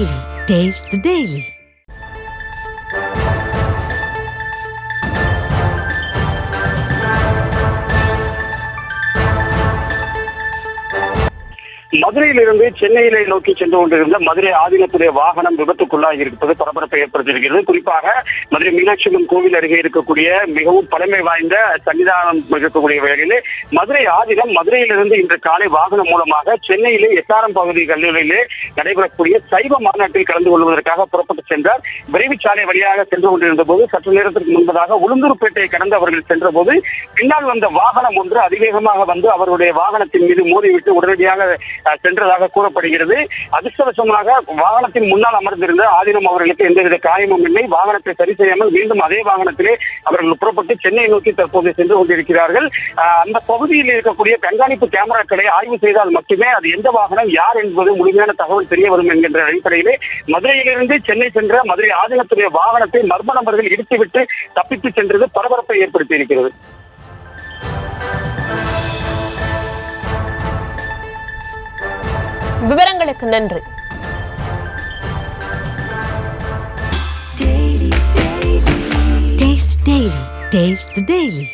Daily. Taste the Daily. மதுரையிலிருந்து சென்னையிலே நோக்கி சென்று கொண்டிருந்த மதுரை ஆதீனத்துடைய வாகனம் விபத்துக்குள்ளாகி இருப்பது பரபரப்பை ஏற்படுத்தியிருக்கிறது. குறிப்பாக மதுரை மீனாட்சி அம்மன் கோவில் அருகே இருக்கக்கூடிய மிகவும் பழமை வாய்ந்த சன்னிதானம் இருக்கக்கூடிய வேளையிலே மதுரை ஆதீனம் மதுரையிலிருந்து இன்று காலை வாகனம் மூலமாக சென்னையிலே எஸ்ஆர்எம் பகுதி கல்லூரியிலே நடைபெறக்கூடிய சைவ மாநாட்டில் கலந்து கொள்வதற்காக புறப்பட்டு சென்றார். விரைவுச்சாலை வழியாக சென்று கொண்டிருந்த போது சற்று நேரத்திற்கு முன்பதாக உளுந்தூர்பேட்டையை கடந்து அவர்கள் சென்ற போது பின்னால் வந்த வாகனம் ஒன்று அதிவேகமாக வந்து அவருடைய வாகனத்தின் மீது மோதிவிட்டு உடனடியாக சென்றதாக கூறப்படுகிறது. அதிர்ஷ்டவசமாக வாகனத்தின் முன்னால் அமர்ந்திருந்த ஆதீனம் அவர்களுக்கு எந்தவித காயமும் இல்லை. வாகனத்தை சரி செய்யாமல் மீண்டும் அதே வாகனத்திலே அவர்கள் புறப்பட்டு சென்னை நோக்கி தற்போது சென்று கொண்டிருக்கிறார்கள். அந்த பகுதியில் இருக்கக்கூடிய கண்காணிப்பு கேமராக்களை ஆய்வு செய்தால் மட்டுமே அது எந்த வாகனம் யார் என்பது முழுமையான தகவல் தெரிய வரும் என்கின்ற அடிப்படையிலே மதுரையிலிருந்து சென்னை சென்ற மதுரை ஆதீனத்துடைய வாகனத்தை மர்ம நபர்கள் இடித்துவிட்டு தப்பித்து சென்றது பரபரப்பை ஏற்படுத்தி இருக்கிறது. விவரங்களுக்கு நன்றி. Taste the Daily.